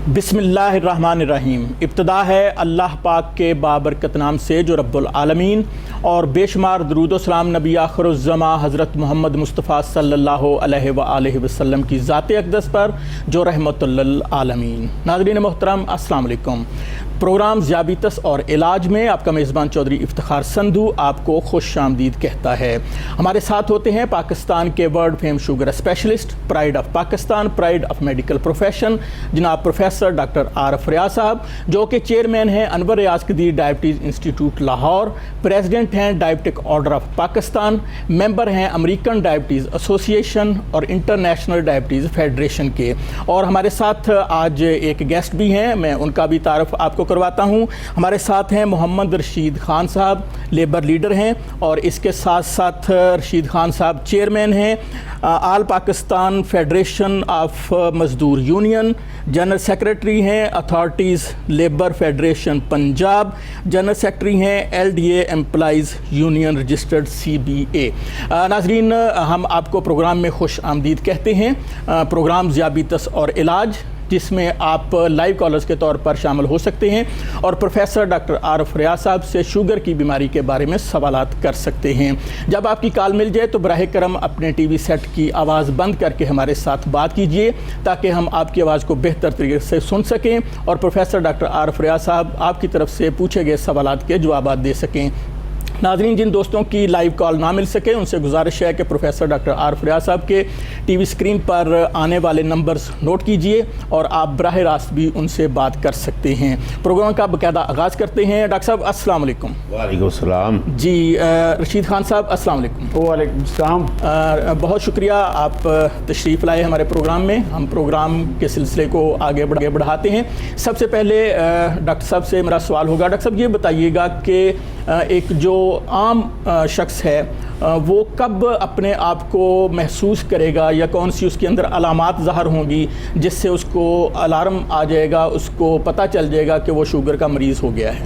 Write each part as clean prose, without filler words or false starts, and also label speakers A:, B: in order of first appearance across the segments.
A: बिस्मिल्लाहिर्रहमानिर्रहीम। इब्तिदा है अल्लाह पाक के बाबरकत नाम से जो रब्बुल आलमीन, और बेशुमार दरूद व सलाम नबी आखिरुज़्ज़मा हज़रत मोहम्मद मुस्तफ़ा सल्लल्लाहु अलैहि वसल्लम की ज़ात अक़दस पर जो रहमतुल लिल आलमीन। नाज़रीन मोहतरम, अस्सलाम वालेकुम। प्रोग्राम ज़ियाबितस और इलाज में आपका मेज़बान चौधरी इफ्तिखार संधू आपको खुश आमदीद कहता है। हमारे साथ होते हैं पाकिस्तान के world fame sugar specialist, pride of Pakistan, pride of medical profession, जनाब प्रोफेसर डॉक्टर आरिफ रियाज साहब, जो कि चेयरमैन हैं Anwar Riaz Qadeer diabetes institute Lahore, president हैं diabetic order of Pakistan, member हैं अमेरिकन डायबिटीज़ एसोसिएशन और इंटरनेशनल डायबिटीज़ फेडरेशन के। और हमारे साथ आज एक गेस्ट भी हैं, मैं उनका भी तारुफ आपको करवाता हूं। हमारे साथ हैं मोहम्मद रशीद खान साहब, लेबर लीडर हैं, और इसके साथ साथ रशीद खान साहब चेयरमैन हैं आल पाकिस्तान फेडरेशन ऑफ मजदूर यूनियन, जनरल सेक्रेटरी हैं authorities labour federation Punjab, general secretary हैं LDA employees union registered CBA। नाजरीन, हम आपको प्रोग्राम में खुश आमदीद कहते हैं। प्रोग्राम ज़ियाबितस और इलाज, जिसमें आप लाइव कॉलर्स के तौर पर शामिल हो सकते हैं और प्रोफेसर डॉक्टर आरिफ रियाज साहब से शुगर की बीमारी के बारे में सवालात कर सकते हैं। जब आपकी कॉल मिल जाए तो बराह करम अपने TV सेट की आवाज़ बंद करके हमारे साथ बात कीजिए, ताकि हम आपकी आवाज़ को बेहतर तरीके से सुन सकें और प्रोफेसर डॉक्टर आरिफ रियाज साहब आपकी तरफ से पूछे गए सवालात के जवाब दे सकें। नाज़रीन, जिन दोस्तों की लाइव कॉल ना मिल सके उनसे गुजारिश है कि प्रोफेसर डॉक्टर आरिफ रियाज साहब के TV स्क्रीन पर आने वाले नंबर्स नोट कीजिए और आप बराह रास्त भी उनसे बात कर सकते हैं। प्रोग्राम का बाकायदा आगाज़ करते हैं। डॉक्टर साहब अस्सलाम वालेकुम।
B: वालेकुम सलाम
A: जी। रशीद खान साहब अस्सलाम वालेकुम।
C: वालेकुम सलाम।
A: बहुत शुक्रिया, आप तशरीफ़ लाए हमारे प्रोग्राम में। हम प्रोग्राम के सिलसिले को आगे बढ़ाते हैं। सबसे पहले डॉक्टर साहब से मेरा सवाल होगा। डॉक्टर साहब, ये बताइएगा कि एक जो आम शख्स है वो कब अपने आप को महसूस करेगा या कौन सी उसके अंदर अलामात ज़ाहिर होंगी जिससे उसको अलार्म आ जाएगा, उसको पता चल जाएगा कि वो शुगर का मरीज़ हो गया है?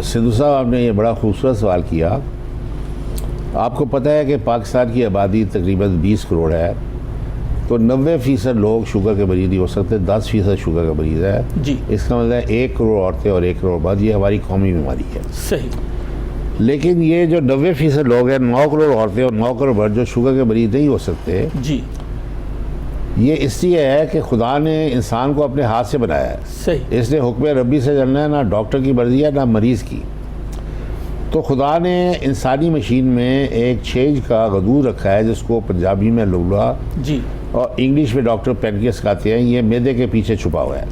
B: सिद्धू साहब, आपने ये बड़ा खूबसूरत सवाल किया। आपको पता है कि पाकिस्तान की आबादी तकरीबन 20 करोड़ है, तो 90% लोग शुगर के मरीज़ नहीं हो सकते, 10% शुगर का मरीज़ है
A: जी।
B: इसका मतलब है 1 करोड़ औरतें और 1 करोड़ मर्द। ये हमारी कौमी बीमारी है।
A: सही।
B: लेकिन ये जो 90% लोग हैं, 9 करोड़ औरतें और 9 करोड़ मर्द जो शुगर के मरीज़ नहीं हो सकते
A: जी,
B: ये इसलिए है कि खुदा ने इंसान को अपने हाथ से बनाया है।
A: सही।
B: इसने हुक्म रब्बी से चलना है, ना डॉक्टर की मर्जी है ना मरीज़ की। तो खुदा ने इंसानी मशीन में एक छेज का गदूर रखा है जिसको पंजाबी में लुला
A: जी
B: और इंग्लिश में डॉक्टर पेनक्रियास कहते हैं। ये मैदे के पीछे छुपा हुआ है।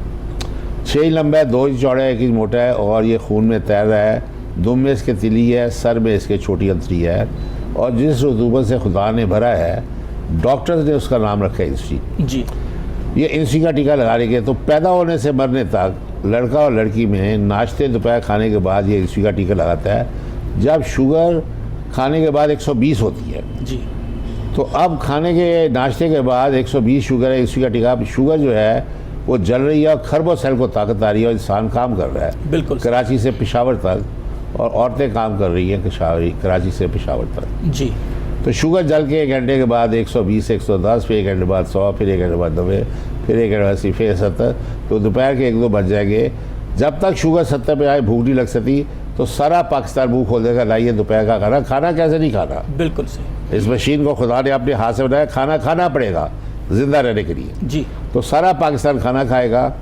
B: 6 लंबा है, 2 इंच चौड़ा है, 1 इंच मोटा है, और ये खून में तैर रहा है। दुम में इसके तिली है, सर में इसके छोटी अंतरी है, और जिस रतूबत से खुदा ने भरा है डॉक्टर्स ने उसका नाम रखा है इंसी।
A: जी।
B: ये इंसी का टीका लगा रही है। तो पैदा होने से मरने तक लड़का और लड़की में नाश्ते दोपहर खाने के बाद ये इंसी का टीका लगाता है। जब शुगर खाने के बाद 120 होती है
A: जी,
B: तो अब खाने के नाश्ते के बाद 120 शुगर है, इंसी का टीका। शुगर जो है वो जल रही है और खरबों सेल को ताकत आ रही है और इंसान काम कर रहा है।
A: बिल्कुल।
B: कराची से पेशावर तक, और औरतें काम कर रही हैं कराची से पेशावर तक।
A: जी।
B: तो शुगर जल के 1 घंटे के बाद 120, 110, फिर 1 घंटे बाद 100, फिर 1 घंटे बाद 90, फिर 1 घंटे बाद 80, फिर 70, तो दोपहर के 1-2 बज जाएंगे। जब तक शुगर 70 पे आए भूख नहीं लग सकती, तो सारा पाकिस्तान मुँह खोल देगा, लाइए दोपहर का खाना। खाना कैसे नहीं खाना?
A: बिल्कुल सही।
B: इस मशीन को खुदा ने अपने हाथ से बनाया, खाना खाना पड़ेगा ज़िंदा रहने के लिए।
A: जी।
B: तो सारा पाकिस्तान खाना खाएगा।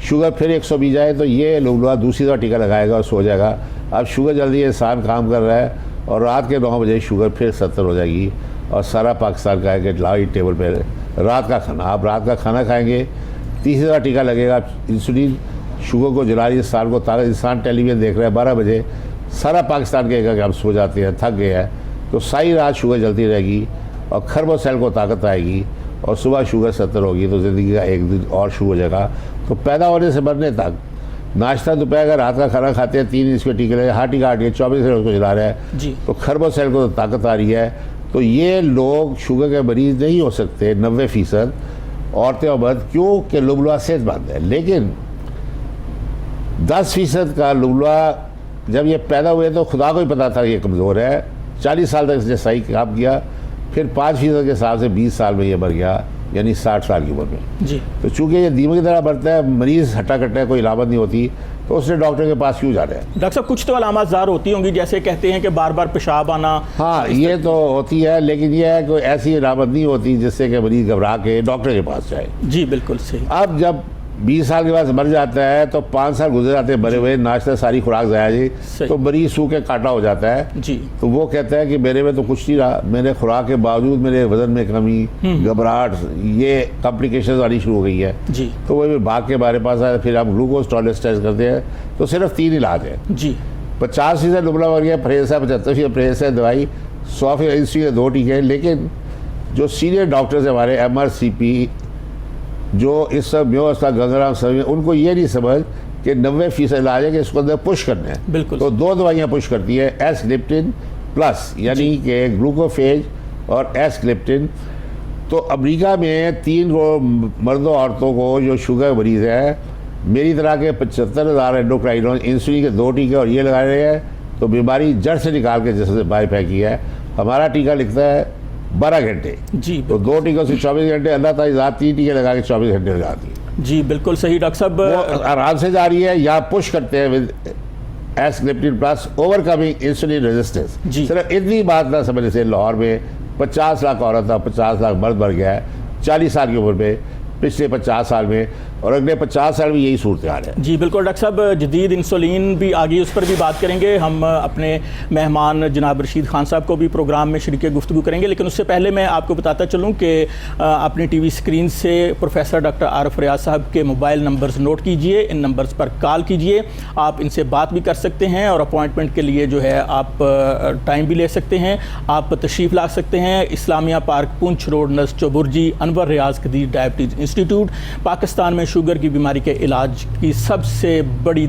B: शुगर फिर 120 जाए तो ये लुला दूसरी दफ़ा टीका लगाएगा और सो जाएगा। अब शुगर जल्दी इंसान काम कर रहा है और रात के 9 बजे शुगर फिर 70 हो जाएगी और सारा पाकिस्तान खाएगा लाइट टेबल पर रात का खाना। आप रात का खाना खाएंगे, तीसरी दफ़ा टीका लगेगा इंसुलिन, शुगर को जला रही है, इंसान को ताकत। इंसान टेलीविज़न देख रहा है 12 बजे, सारा पाकिस्तान कहेगा कि हम सो जाते हैं, थक गए हैं, तो सारी रात शुगर जलती रहेगी और खरबों सेल को ताकत आएगी और सुबह शुगर 70 होगी, तो ज़िंदगी का एक दिन और शुरू हो जाएगा। तो पैदा होने से मरने तक नाश्ता दोपहर का रात का खाना खाते हैं, 3 इंच के टीके लगे, हार्ट टीका 24 घंटे उसको जला रहा है
A: जी।
B: तो खरबों सेल को ताकत आ रही है। तो ये लोग शुगर के मरीज़ नहीं हो सकते 90% औरतें और मर्द, क्यों कि लुबला सेहतमंद है। लेकिन 10% का लुबला जब ये पैदा हुए तो खुदा को ही पता था ये कमज़ोर है। 40 साल तक इसने सही काम किया, फिर 5% के हिसाब से 20 साल में ये मर गया। यानी 60 साल की उम्र में।
A: जी
B: तो चूंकि ये दीमक की तरह बढ़ता है, मरीज़ हट्टा कट्टा है, कोई इलामत नहीं होती, तो उसने डॉक्टर के पास क्यों जाना है?
A: डॉक्टर साहब, कुछ तो अलामत ज़ाहिर होती होंगी, जैसे कहते हैं कि बार बार पेशाब आना।
B: हाँ, ये तो होती है, लेकिन ये है कोई ऐसी इलामत नहीं होती जिससे कि मरीज़ घबरा के डॉक्टर के पास जाए।
A: जी बिल्कुल सही।
B: अब जब 20 साल के बाद मर जाता है तो 5 साल गुजर जाते हैं मरे हुए, नाश्ता सारी खुराक ज़ाया जी,
A: सही।
B: तो मरीज सूखे काटा हो जाता है।
A: जी
B: तो वो कहता है कि मेरे में तो कुछ नहीं रहा, मैंने खुराक के बावजूद मेरे वजन में कमी, घबराहट, ये कॉम्प्लिकेशन आनी शुरू हो गई है।
A: जी
B: तो वो फिर भाग के हमारे पास आया, फिर हम ग्लूकोज टॉलरेंस टेस्ट करते हैं, तो सिर्फ 3 इलाज है।
A: जी
B: 50% दुबला हो गया, परहेज है, 75% परहेज है, दवाई 100% के 2 टीके हैं। लेकिन जो सीनियर डॉक्टर्स हैं हमारे MRCP, जो इस सब म्योस्ता गंगाराम सभी, उनको ये नहीं समझ कि 90% इलाज है कि इसको अंदर पुश करना है।
A: बिल्कुल।
B: तो 2 दवाइयाँ पुश करती है, एस-ग्लिप्टिन प्लस, यानी कि ग्लूकोफेज और एस-ग्लिप्टिन। तो अमेरिका में 3 मर्दों औरतों को जो शुगर मरीज है, मेरी तरह के 75,000 एंडोक्राइनोन इंसुलिन के 2 टीके और ये लगा रहे हैं, तो बीमारी जड़ से निकाल के जैसे बाई फेंकी है। हमारा टीका लिखता है 12 घंटे,
A: जी
B: तो 2 टीकों से 24 घंटे, अल्लाह ताला 3 टीके लगा के 24 घंटे लगाती है।
A: जी बिल्कुल सही डॉक्टर साहब।
B: वो आराम से जा रही है, या पुश करते हैं विद एस-ग्लिप्टिन प्लस ओवरकमिंग इंसुलिन रेजिस्टेंस।
A: जी।
B: सिर्फ इतनी बात ना समझने से लाहौर में 50 लाख औरत था, 50 लाख मर्द मर गया है 40 साल की उम्र में, पिछले 50 साल में, और अगले 50 साल में यही सूरत हाल है।
A: जी बिल्कुल डॉक्टर साहब, जदीद इंसुलिन भी आ गई, उस पर भी बात करेंगे। हम अपने मेहमान जनाब रशीद खान साहब को भी प्रोग्राम में शरीक गुफ्तगू करेंगे, लेकिन उससे पहले मैं आपको बताता चलूँ कि अपनी TV स्क्रीन से प्रोफेसर डॉक्टर आरिफ रियाज साहब के मोबाइल नंबर्स नोट कीजिए, इन नंबर्स पर कॉल कीजिए, आप इनसे बात भी कर सकते हैं और अपॉइंटमेंट के लिए जो है आप टाइम भी ले सकते हैं, आप तशरीफ़ ला सकते हैं। इस्लामिया पार्क, पुंछ रोड, नस चौबुर्जी, अनवर रियाज कदीर डायबिटीज़ इंस्टीट्यूट, पाकिस्तान में शुगर की बीमारी के इलाज की सबसे बड़ी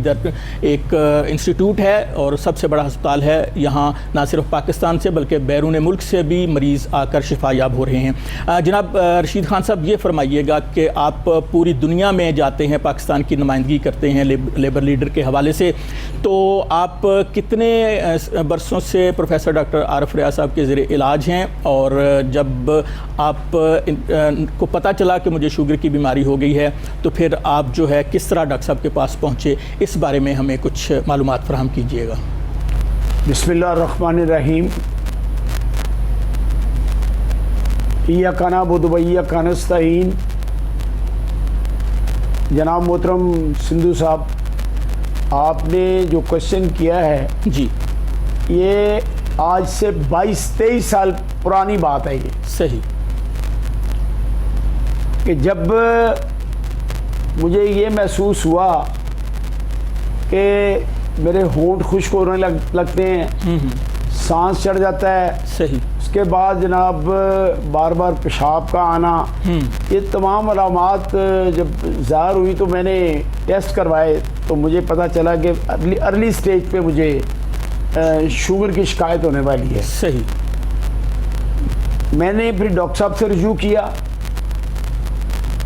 A: एक इंस्टीट्यूट है और सबसे बड़ा अस्पताल है। यहाँ ना सिर्फ पाकिस्तान से बल्कि बैरून मुल्क से भी मरीज़ आकर शिफायाब हो रहे हैं। जनाब रशीद खान साहब, ये फरमाइएगा कि आप पूरी दुनिया में जाते हैं, पाकिस्तान की नुमाइंदगी करते हैं लेबर लीडर के हवाले से, तो आप कितने बरसों से प्रोफेसर डॉक्टर आरिफ रियाज साहब के ज़रिए इलाज हैं, और जब आप को पता चला कि मुझे शुगर की बीमारी हो गई है तो फिर आप जो है किस तरह डॉक्टर साहब के पास पहुँचे, इस बारे में हमें कुछ मालूमात फराहम कीजिएगा।
C: बिस्मिल्लाहिर्रहमानिर्रहीम। इय्याका नअबुदु व इय्याका नस्तईन। जनाब मोहतरम सिंधु साहब, आपने जो क्वेश्चन किया है
A: जी,
C: ये आज से 22-23 साल पुरानी बात है। ये
A: सही
C: कि जब मुझे ये महसूस हुआ कि मेरे होंठ खुश्क होने लगते हैं, सांस चढ़ जाता है,
A: सही,
C: उसके बाद जनाब बार बार पेशाब का आना, ये तमाम अलामात जब ज़ाहिर हुई तो मैंने टेस्ट करवाए तो मुझे पता चला कि अर्ली स्टेज पे मुझे शुगर की शिकायत होने वाली है।
A: सही।
C: मैंने फिर डॉक्टर साहब से रुजू किया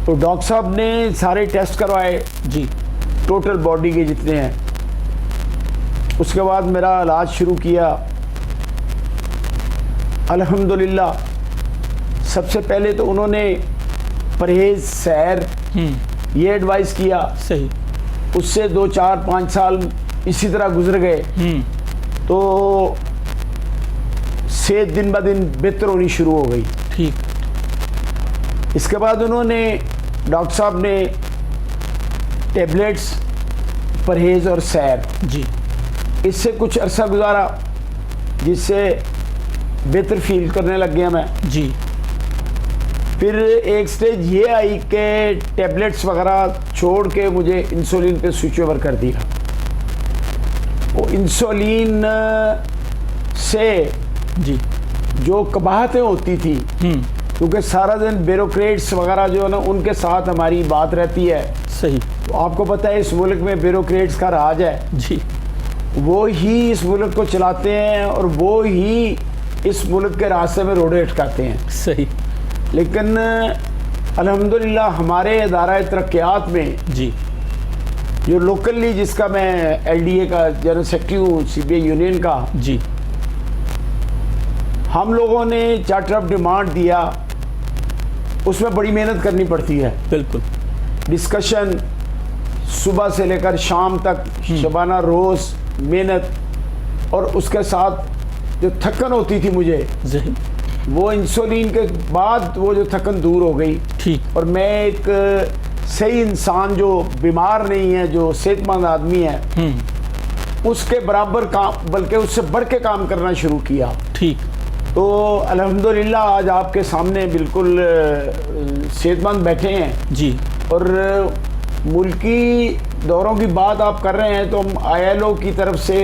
C: तो डॉक्टर साहब ने सारे टेस्ट करवाए
A: जी,
C: टोटल बॉडी के जितने हैं। उसके बाद मेरा इलाज शुरू किया। अल्हम्दुलिल्लाह, सबसे पहले तो उन्होंने परहेज, सैर, ये एडवाइस किया।
A: सही।
C: उससे 2, 4, 5 साल इसी तरह गुजर गए तो सेहत दिन ब दिन बेहतर होनी शुरू हो गई।
A: ठीक।
C: इसके बाद उन्होंने, डॉक्टर साहब ने टेबलेट्स, परहेज और सैर,
A: जी,
C: इससे कुछ अरसा गुजारा जिससे बेहतर फील करने लग गया मैं।
A: जी।
C: फिर एक स्टेज ये आई कि टेबलेट्स वगैरह छोड़ के मुझे इंसुलिन पे स्विच ओवर कर दिया। वो इंसुलिन से
A: जी,
C: जो कबाहतें होती थी, क्योंकि सारा दिन ब्यूरोक्रेट्स वगैरह जो है ना उनके साथ हमारी बात रहती है।
A: सही।
C: तो आपको पता है इस मुल्क में ब्यूरोक्रेट्स का राज है।
A: जी,
C: वो ही इस मुल्क को चलाते हैं और वो ही इस मुल्क के रास्ते में रोड़े अटकाते हैं।
A: सही।
C: लेकिन अल्हम्दुलिल्लाह हमारे इदारा तरक्यात में
A: जी,
C: जो लोकली, जिसका मैं LDA का जनरल सेक्रेटरी हूँ, CBI यूनियन का,
A: जी,
C: हम लोगों ने चार्टर ऑफ डिमांड दिया उसमें बड़ी मेहनत करनी पड़ती है।
A: बिल्कुल।
C: डिस्कशन सुबह से लेकर शाम तक, शबाना रोज़ मेहनत, और उसके साथ जो थकन होती थी मुझे, वो इंसुलिन के बाद वो जो थकन दूर हो गई।
A: ठीक।
C: और मैं एक सही इंसान जो बीमार नहीं है, जो सेहतमंद आदमी है, उसके बराबर काम, बल्कि उससे बढ़ के काम करना शुरू किया।
A: ठीक।
C: तो अल्हम्दुलिल्लाह आज आपके सामने बिल्कुल सेहतमंद बैठे हैं
A: जी।
C: और मुल्की दौरों की बात आप कर रहे हैं, तो हम ILO की तरफ से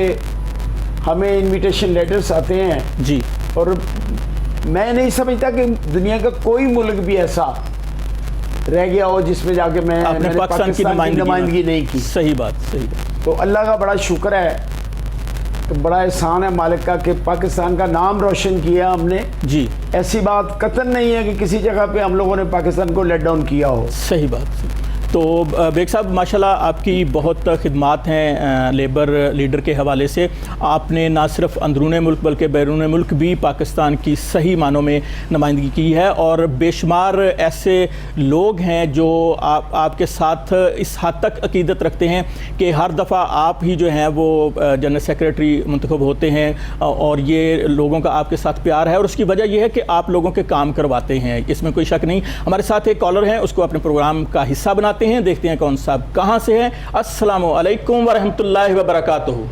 C: हमें इनविटेशन लेटर्स आते हैं
A: जी।
C: और मैं नहीं समझता कि दुनिया का कोई मुल्क भी ऐसा रह गया हो जिसमें जाके मैंने
A: पाकिस्तान की
C: नुमाइंदगी नहीं की।
A: सही बात, सही बात।
C: तो अल्लाह का बड़ा शुक्र है, तो बड़ा एहसान है मालिक का कि पाकिस्तान का नाम रोशन किया हमने।
A: जी।
C: ऐसी बात कतई नहीं है कि किसी जगह पे हम लोगों ने पाकिस्तान को लेट डाउन किया हो।
A: सही बात। तो बेग साहब माशाल्लाह आपकी बहुत खिदमात हैं लेबर लीडर के हवाले से। आपने ना सिर्फ अंदरूनी मुल्क बल्कि बैरून मुल्क भी पाकिस्तान की सही मानों में नुमाइंदगी की है, और बेशुमार ऐसे लोग हैं जो आपके साथ इस हद तक अकीदत रखते हैं कि हर दफ़ा आप ही जो हैं वो जनरल सेक्रेटरी मुंतखब होते हैं, और ये लोगों का आपके साथ प्यार है, और उसकी वजह यह है कि आप लोगों के काम करवाते हैं, इसमें कोई शक नहीं। हमारे साथ एक कॉलर हैं, उसको अपने प्रोग्राम का हिस्सा बनाते हैं, देखते हैं कौन साहब कहां से हैं। अस्सलामु अलैकुम व रहमतुल्लाहि व बरकातुहू।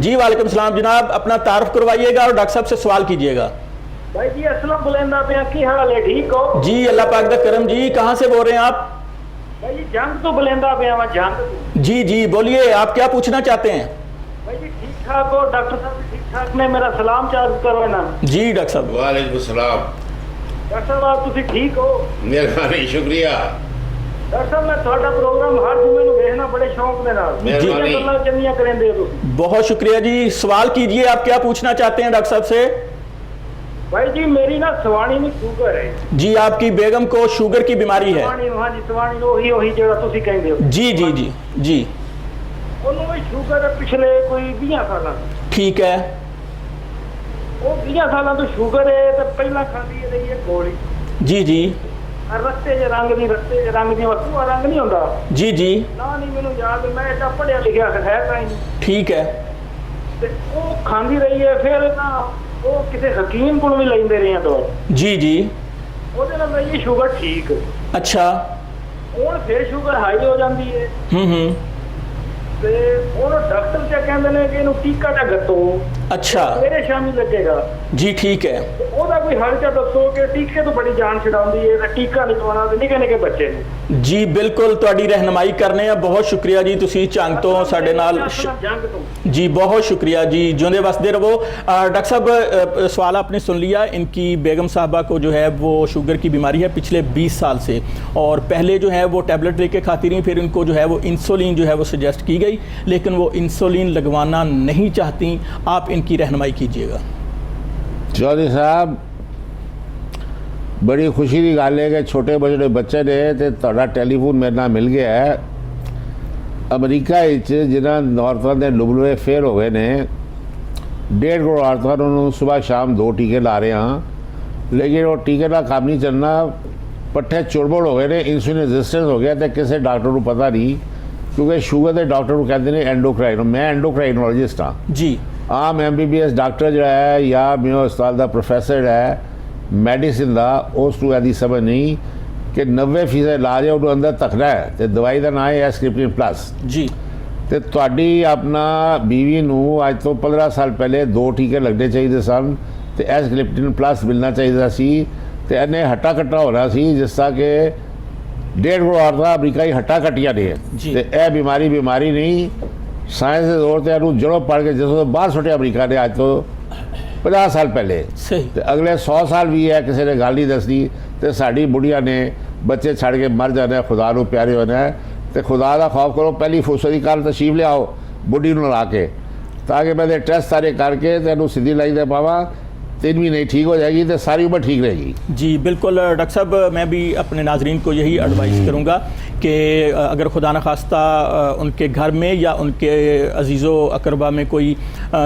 A: जी वालेकुम सलाम जनाब, अपना तारुफ करवाइएगा और डॉक्टर साहब से सवाल कीजिएगा।
D: भाई जी अस्सलाम बुलेंदा पे की हाल है, ठीक हो?
A: जी अल्लाह पाक दा करम। जी कहां से बोल रहे हैं आप?
D: भाई जी जंग तो बुलेंदा पे आवा जंग।
A: जी जी बोलिए, आप क्या पूछना चाहते हैं?
D: भाई जी ठीक ठाक हो? डॉक्टर साहब भी ठीक ठाक ने, मेरा सलाम चार्ज करो ना।
A: जी डॉक्टर साहब।
B: वालेकुम सलाम।
D: डॉक्टर साहब आप तुसी ठीक हो?
B: मेहरबानी, शुक्रिया।
D: डॉक्टर साहब मैं ਤੁਹਾਡਾ प्रोग्राम हर जुमे ਨੂੰ ਵੇਖਣਾ बड़े शौक ਦੇ ਨਾਲ।
B: मेहरबानी।
D: ਗੱਲਾਂ ਚੰਗੀਆਂ ਕਰਿੰਦੇ ਹੋ ਤੁਸੀਂ।
A: बहुत शुक्रिया जी। सवाल कीजिए, आप क्या पूछना चाहते हैं डॉक्टर साहब से?
D: भाई जी मेरी ना ਸਵਾਣੀ में शुगर है।
A: जी आपकी बेगम को शुगर की बीमारी है?
D: ਸਵਾਣੀ हाँ जी ਸਵਾਣੀ ਉਹੀ ਜਿਹੜਾ ਤੁਸੀਂ ਕਹਿੰਦੇ ਹੋ।
A: जी जी जी जी।
D: ਉਹਨੂੰ ਵੀ ਸ਼ੂਗਰ ਪਿਛਲੇ ਕੋਈ 20 ਸਾਲਾਂ
A: ठीक है।
D: ਉਹ 20 ਸਾਲਾਂ ਤੋਂ ਸ਼ੂਗਰ ਹੈ ਤੇ ਪਹਿਲਾਂ ਖਾਂਦੀ ਰਹੀ ਹੈ ਗੋਲੀ।
A: जी जी
D: रस्ते च रंग दी वस्तु रंग नहीं होता।
A: जी जी
D: ना नहीं मैनू याद, मैं एडा पढ़िया लिखिया है कहीं नहीं।
A: ठीक है।
D: ते वो खांदी रही है, फिर ना वो किसी हकीम को भी लेंदे रहे हैं दवाई।
A: जी जी
D: ਉਹਦੇ ਨਾਲ ਮੇਰੀ ਸ਼ੂਗਰ ਠੀਕ।
A: अच्छा।
D: ਹੁਣ ਫਿਰ ਸ਼ੂਗਰ ਹਾਈ ਹੋ ਜਾਂਦੀ ਹੈ ਤੇ ਉਹ ਡਾਕਟਰ ਤੇ ਕਹਿੰਦੇ ਨੇ ਕਿ ਇਹਨੂੰ ਟੀਕਾ ਤਾਂ ਗੱਤੋ।
A: अच्छा
D: ਮੇਰੇ ਸ਼ਾਮੀ ਲੱਗੇਗਾ।
A: जी ठीक है।
D: ਉਹਦਾ ਕੋਈ ਹੱਲ ਤਾਂ ਦੱਸੋ ਕਿ ਟੀਕੇ ਤੋਂ ਬੜੀ ਜਾਨ ਛਡਾਉਂਦੀ ਹੈ ਤੇ ਟੀਕਾ ਨਹੀਂ ਲਵਾਉਣਾ ਤੇ ਨਿੱਕੇ ਨਿੱਕੇ ਬੱਚੇ ਨੂੰ।
A: जी बिल्कुल तुहाडी रहनुमाई करने हैं। बहुत शुक्रिया जी, तुसी चंग तो साडे नाल।
D: जंग तो
A: जी बहुत शुक्रिया जी, जिंदे वसदे रहो। डॉक्टर साहब सवाल आपने सुन लिया। इनकी बेगम साहबा को जो है वो शुगर की बीमारी है पिछले 20 साल से, और पहले जो है वो टैबलेट लेके खाती रही, फिर इनको जो है वो इंसुलिन जो है वो सजेस्ट की गई, लेकिन वो इंसुलिन लगवाना नहीं चाहती। आप इनकी रहनुमाई कीजिएगा।
B: चौधरी साहब बड़ी खुशी की गल है कि छोटे बड़े बच्चे ने तो तुहाडा टैलीफोन मेरे नाल मिल गया है। अमरीका जिन्होंने औरतों के लुबलुए फेल हो गए ने, 1.5 करोड़ औरतों उन्होंने सुबह शाम 2 टीके ला रहे हैं, लेकिन वो टीके का काम नहीं चलना। पट्ठे चुड़बुड़ हो गए ने, इंसुलिन रेजिस्टेंस हो गया, तो किसी डॉक्टर को पता नहीं, क्योंकि शुगर के डॉक्टर को कहते हैं एंडोक्राइन। मैं एंडोक्राइनोलॉजिस्ट हाँ
A: जी।
B: आम MBBS डॉक्टर जो है या मेरे अस्पताल का प्रोफैसर है मैडिसिन का, उस यदि समझ नहीं कि 90% इलाज है उन्होंने अंदर तकना है, तो दवाई का नाम है एस्क्रिप्टिन प्लस।
A: जी।
B: तो तुहाडी अपना बीवी नूं अज तो 15 साल पहले 2 टीके लगने चाहिए सन, तो एस्क्रिप्टिन प्लस मिलना चाहिए सी, तो इन्हें हट्टा कट्टा होना सी, जिस तरह के 1.5 करोड़ औरतां अमरीका ही हट्टा कट्टियां ने।
A: जी।
B: तो यह बीमारी नहीं, साइंस के दौर से इन्हूं जड़ों पढ़ के जिस बाहर सुटिया अमरीका ने अज तो 50 साल पहले।
A: सही।
B: तो अगले 100 साल भी है, किसी ने गल नहीं दसनी, तो साड़ी बुढ़िया ने बच्चे छड़ के मर जाना, खुदा नूं प्यारे होना है। तो खुदा का खौफ करो, पहली फुर्सत कल तशरीफ लियाओ बुढ़ी नूं ला के, ताकि मैं टेस्ट सारे करके तेनों सीधी लाइन दे पावा, 3 महीने ठीक हो जाएगी तो सारी उम्र ठीक रहेगी।
A: जी बिल्कुल डॉक्टर साहब, मैं भी अपने नाजरीन को यही एडवाइस करूँगा कि अगर खुदा न खास्ता उनके घर में या उनके अजीज़ो अकरबा में कोई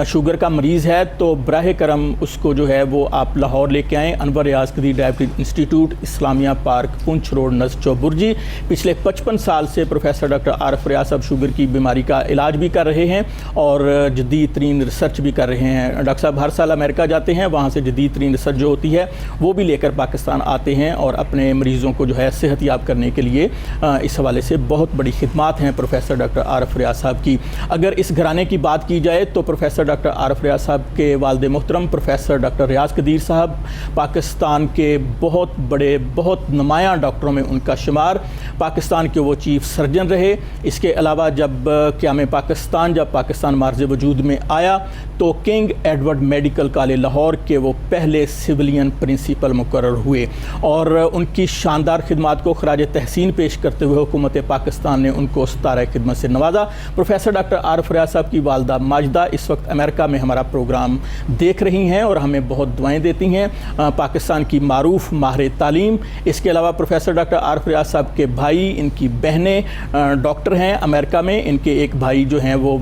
A: शुगर का मरीज़ है तो बराह करम उसको जो है वो आप लाहौर लेके आएँ। Anwar Riaz Qadeer diabetes institute, Islamia park, Poonch road, नज़ चौबुर्जी। पिछले 55 साल से प्रोफेसर डॉक्टर आरिफ रियाज साहब शुगर की बीमारी का इलाज भी कर रहे हैं और जदीद तरीन रिसर्च भी कर रहे हैं। डॉक्टर साहब हर साल अमेरिका जाते हैं, वहाँ से जदीद तरीन रिसर्च जो होती है वो भी लेकर पाकिस्तान आते हैं और अपने मरीज़ों को जो है सेहत याब करने के लिए इस हवाले से बहुत बड़ी खिदमात हैं प्रोफेसर डॉक्टर आरिफ रियाज साहब की। अगर इस घराने की बात की जाए तो प्रोफेसर डॉक्टर आरिफ रियाज साहब के वालिद मोहतरम प्रोफेसर डॉक्टर रियाज कदीर साहब पाकिस्तान के बहुत बड़े, बहुत नुमायाँ डॉक्टरों में उनका शुमार। पाकिस्तान के वो चीफ सर्जन रहे। इसके अलावा जब क़याम पाकिस्तान, जब पाकिस्तान मार्ज़ वजूद में आया तो king Edward medical college Lahore के वो पहले सिविलियन प्रिंसिपल मुकर्रर हुए और उनकी शानदार खिदमात को खराज तहसीन पेश करते हुए हुकूमत पाकिस्तान ने उनको सतारा खिदमत से नवाजा। प्रोफेसर डॉक्टर आरिफ रियाज साहब की वालदा माजिदा इस वक्त अमेरिका में हमारा प्रोग्राम देख रही हैं और हमें बहुत दुआएं देती हैं। पाकिस्तान की मारूफ माहिर तालीम। इसके अलावा प्रोफेसर डॉक्टर आरिफ रियाज साहब के भाई, इनकी बहनें डॉक्टर हैं अमेरिका में। इनके एक भाई जो हैं वो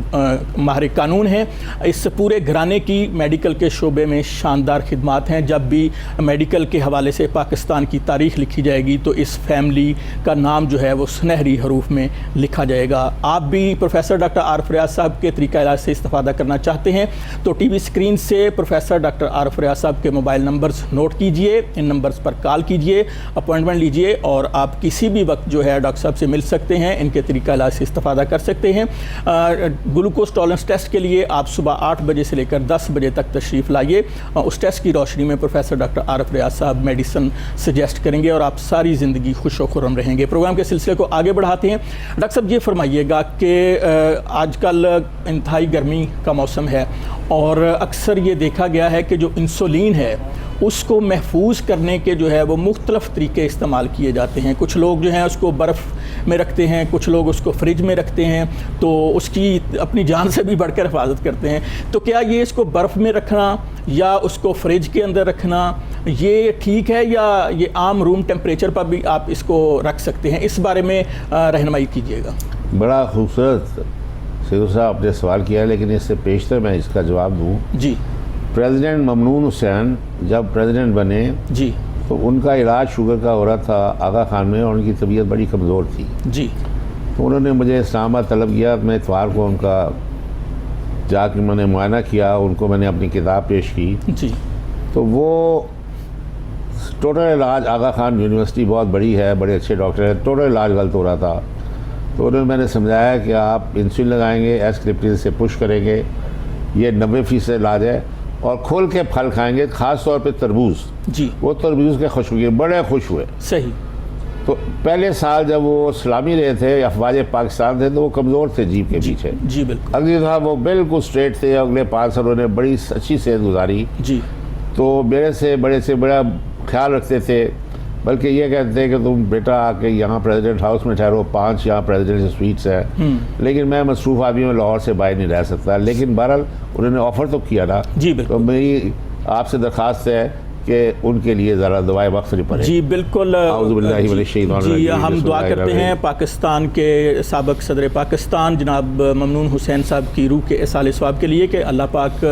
A: माहिर कानून हैं। इस पूरे घराने की मेडिकल के शोबे में शानदार खिदमात हैं। जब भी मेडिकल के हवाले से पाकिस्तान की तारीख़ लिखी जाएगी तो इस फैमिली का नाम जो है वो सुनहरी हरूफ में लिखा जाएगा। आप भी प्रोफेसर डॉक्टर आरिफ रियाज साहब के तरीक़ा इलाज से इस्तेफ़ादा करना चाहते हैं तो टीवी स्क्रीन से प्रोफेसर डॉक्टर आरिफ रियाज साहब के मोबाइल नंबर्स नोट कीजिए, इन नंबर्स पर कॉल कीजिए, अपॉइंटमेंट लीजिए और आप किसी भी वक्त जो है डॉक्टर साहब से मिल सकते हैं, इनके तरीक़ा इलाज से इस्तेफ़ादा कर सकते हैं। ग्लूकोज टॉलरेंस टेस्ट के लिए आप सुबह 8 बजे से लेकर 10 बजे तक तशरीफ़ लाइए। उस टेस्ट की रोशनी में प्रोफेसर डॉक्टर आरिफ रियाज साहब मेडिसिन सजेस्ट करेंगे और आप सारी ज़िंदगी खुश व खुर्रम रहेंगे। प्रोग्राम के सिलसिले को आगे बढ़ाते हैं। डॉक्टर साहब ये फरमाइएगा कि आजकल इंतहाई गर्मी का मौसम है और अक्सर ये देखा गया है कि जो इंसुलिन है उसको महफूज करने के जो है वो मुख्तलिफ़ तरीके इस्तेमाल किए जाते हैं। कुछ लोग जो हैं उसको बर्फ़ में रखते हैं, कुछ लोग उसको फ्रिज में रखते हैं तो उसकी अपनी जान से भी बढ़कर हिफाजत करते हैं। तो क्या ये इसको बर्फ़ में रखना या उसको फ्रिज के अंदर रखना ये ठीक है या ये आम रूम टेम्परेचर पर भी आप इसको रख सकते हैं? इस बारे में रहनुमाई कीजिएगा।
B: बड़ा खूबसूरत सिद्धू साहब आपने सवाल किया, लेकिन इससे पेशतर मैं इसका जवाब दूँ। जी, प्रेसिडेंट ममनून हुसैन जब प्रेसिडेंट बने जी तो उनका इलाज शुगर का हो रहा था आगा खान में और उनकी तबीयत बड़ी कमज़ोर थी जी। तो उन्होंने मुझे इस्लामाबाद तलब किया। मैं इतवार को उनका जाकर मैंने मुआयना किया, उनको मैंने अपनी किताब पेश की जी। तो वो टोटल इलाज, आगा खान यूनिवर्सिटी बहुत बड़ी है, बड़े अच्छे डॉक्टर हैं, टोटल इलाज गलत हो रहा था। तो उन्होंने मैंने समझाया कि आप इंसुलिन लगाएंगे, एस्क्रिप्टिन से पुश करेंगे, ये 90% इलाज है और खोल के फल खाएंगे, ख़ास तौर पे तरबूज जी। वो तरबूज के खुशबू बड़े खुश हुए। सही। तो पहले साल जब वो सलामी रहे थे, अफवाज पाकिस्तान थे, तो वो कमज़ोर थे जीप के पीछे जी। बिल्कुल। अगली दफ़ा वो बिल्कुल स्ट्रेट थे। अगले 5 साल उन्होंने बड़ी अच्छी सेहत गुजारी जी। तो मेरे से बड़ा ख्याल रखते थे, बल्कि ये कहते थे कि तुम बेटा आके यहाँ प्रेसिडेंट हाउस में ठहरो, 5 यहाँ प्रेसिडेंट स्वीट्स हैं, लेकिन मैं मसरूफ़ आदमी में लाहौर से बाहर नहीं रह सकता। लेकिन बहरहाल उन्होंने ऑफ़र तो किया ना जी। बिल्कुल। तो मेरी आपसे दरख्वास्त है कि उनके लिए ज़रा दवाएं वक्त नहीं पड़े जी। बिल्कुल जी।
A: हम दुआ करते हैं पाकिस्तान के साबिक़ सदर पाकिस्तान जनाब ममनून हुसैन साहब की रूह के इसाले सवाब के लिए कि अल्लाह पाक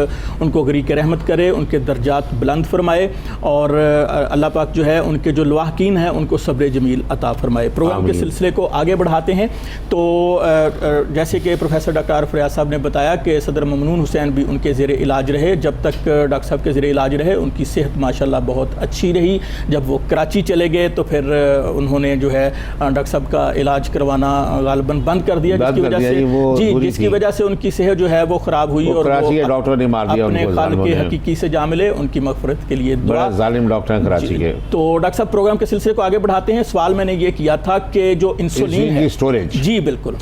A: उनको गरीक रहमत करे, उनके दर्जात बुलंद फरमाए और अल्लाह पाक जो है उनके जो लवाहकीन हैं उनको सब्र जमील अता फरमाए। प्रोग्राम के सिलसिले को आगे बढ़ाते हैं। तो जैसे कि प्रोफेसर डॉक्टर आरिफ रियाज साहब ने बताया कि सदर ममनून हुसैन भी उनके ज़ेर इलाज रहे। जब तक डॉक्टर साहब के ज़ेर इलाज रहे उनकी सेहत माशाल्लाह बहुत अच्छी रही। जब वो कराची चले गए तो फिर उन्होंने जो है डॉक्टर साहब का इलाज करवाना गालिबन बंद कर दिया, जिसकी वजह से उनकी सेहत जो है वो ख़राब हुई और
B: डॉक्टर ने मार दिया
A: अपने खालिक के हकीकी से जा मिले। उनकी मग़फ़िरत के लिए दुआ।
B: जालिम डॉक्टर हैं कराची के।
A: तो डॉक्टर साहब प्रोग्राम के सिलसिले को आगे बढ़ाते हैं। सवाल मैंने ये किया था कि जो इंसुलिन है
B: स्टोरेज
A: जी। बिल्कुल।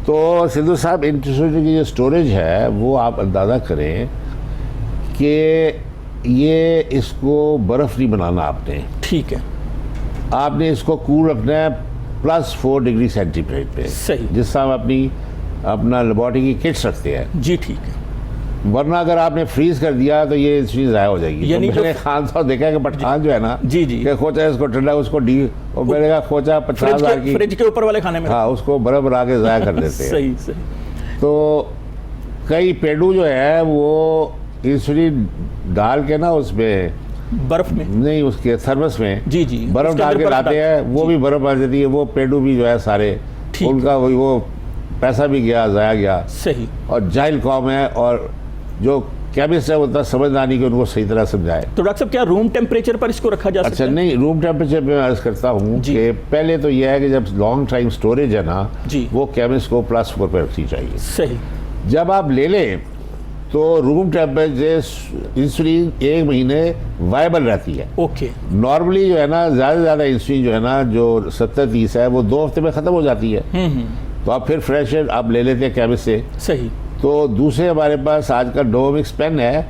B: तो सिद्धू साहब इंसुलिन की जो स्टोरेज है वो आप अंदाज़ा करें कि ये इसको बर्फ़ नहीं बनाना आपने, ठीक है, आपने इसको कूल रखना है +4 डिग्री सेंटीग्रेड पे। सही। जिस तरह हम अपना लेबॉरेटरी की किट्स रखते हैं जी। ठीक है। वरना अगर आपने फ्रीज कर दिया तो ये चीज़ ज़ाया हो जाएगी।
A: यानी
B: तो मैंने खान साहब देखा कि पठान जो है ना,
A: जी जी,
B: कि खोचा इसको ठंडा उसको डी, और मैंने कहा खोचा 50,000 की,
A: फ्रिज के ऊपर वाले खाने में,
B: हाँ, उसको बर्फ बना के ज़ाया कर देते हैं।
A: सही सही।
B: तो कई पेड़ू जो है वो इंसुलिन डाल के ना उसमें
A: बर्फ में
B: नहीं, उसके थर्मस में
A: जी जी
B: बर्फ
A: उसके
B: डाल
A: अंदर
B: के
A: बर्फ
B: लाते हैं, वो भी बर्फ आ जाती है। वो पेड़ू भी जो है सारे,
A: ठीक।
B: उनका वो पैसा भी गया, ज़ाया गया।
A: सही।
B: और जाहिल कौम है, और जो केमिस्ट है उतना समझदार नहीं कि उनको सही तरह समझाए।
A: तो डॉक्टर साहब क्या रूम टेम्परेचर पर इसको रखा जा सकता
B: अच्छा,
A: है?
B: नहीं, रूम टेम्परेचर पे मैं अर्ज करता हूँ
A: जी।
B: कि पहले तो यह है कि जब लॉन्ग टाइम स्टोरेज है ना,
A: जी।
B: वो केमिस्ट को +4 पे रखनी चाहिए।
A: सही।
B: जब आप ले लें तो रूम टेम्परेचर इंसुलिन 1 महीने वायबल रहती है।
A: ओके।
B: नॉर्मली जो है ना, ज़्यादा से ज़्यादा इंसुलिन जो है ना, जो 70-30 है, वो 2 हफ्ते में ख़त्म हो जाती है। तो आप फिर फ्रेश आप ले लेते हैं केमिस्ट से।
A: सही।
B: तो दूसरे हमारे पास आज का नोवोमिक्स पेन है,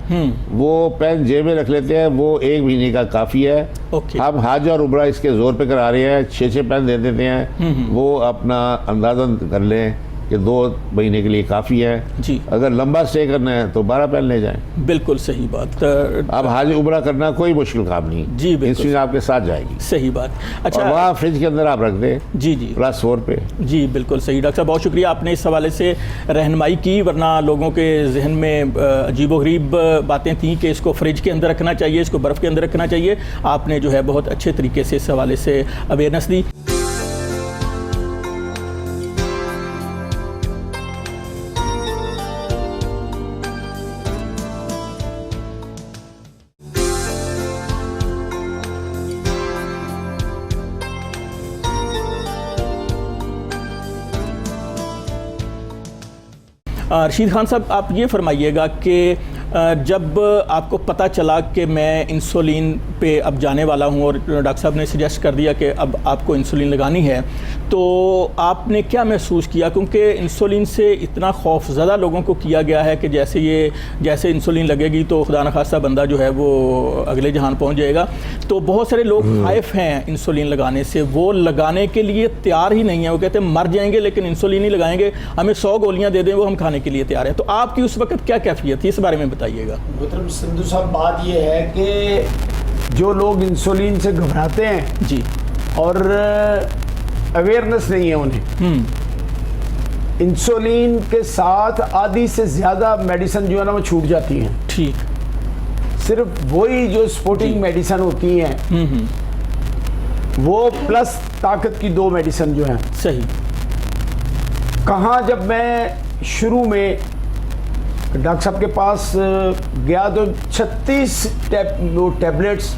B: वो पेन जेब में रख लेते हैं, वो 1 महीने का काफ़ी है।
A: ओके।
B: हम हाज और उम्रा इसके जोर पे करा रहे हैं, 6 पेन दे देते हैं, वो अपना अंदाज़न कर लें कि 2 महीने के लिए काफ़ी है।
A: जी।
B: अगर लंबा स्टे करना है तो 12 पेन ले जाएं।
A: बिल्कुल सही बात।
B: अब हाज उम्रा करना कोई मुश्किल काम नहीं,
A: जी, बिल्कुल।
B: इंसुलिन आपके साथ जाएगी।
A: सही बात।
B: अच्छा,
A: अच्छा,
B: वहाँ फ्रिज के अंदर आप रख दें
A: जी जी
B: +4 पे।
A: जी, बिल्कुल सही। डॉक्टर साहब बहुत शुक्रिया, आपने इस हवाले से रहनुमाई की, वरना लोगों के जहन में अजीबोगरीब बातें थीं कि इसको फ्रिज के अंदर रखना चाहिए, इसको बर्फ़ के अंदर रखना चाहिए। आपने जो है बहुत अच्छे तरीके से इस हवाले से अवेयरनेस दी। रशीद खान साहब, आप ये फरमाइएगा कि जब आपको पता चला कि मैं इंसुलिन पे अब जाने वाला हूँ और डॉक्टर साहब ने सजेस्ट कर दिया कि अब आपको इंसुलिन लगानी है, तो आपने क्या महसूस किया? क्योंकि इंसुलिन से इतना खौफज़दा लोगों को किया गया है कि जैसे इंसुलिन लगेगी तो खुदा न खास्ता बंदा जो है वो अगले जहान पहुँच जाएगा। तो बहुत सारे लोग खाइफ हैं इंसुलिन लगाने से, वो लगाने के लिए तैयार ही नहीं है। वो कहते हैं मर जाएंगे लेकिन इंसुलिन ही लगाएंगे, हमें 100 गोलियाँ दे दें वो हम खाने के लिए तैयार हैं। तो आपकी उस वक्त क्या कैफियत थी, इस बारे में बताइएगा।
C: मतलब सिंधु साहब, बात यह है कि जो लोग इंसुलिन से घबराते हैं
A: जी,
C: और अवेयरनेस नहीं है उन्हें, इंसुलिन के साथ आधी से ज़्यादा मेडिसिन जो है ना वो छूट जाती हैं।
A: ठीक।
C: सिर्फ वही जो सपोर्टिंग मेडिसिन होती हैं वो प्लस ताकत की 2 मेडिसिन जो हैं।
A: सही।
C: कहाँ, जब मैं शुरू में डॉक्टर साहब के पास गया तो 36 टैबलेट्स,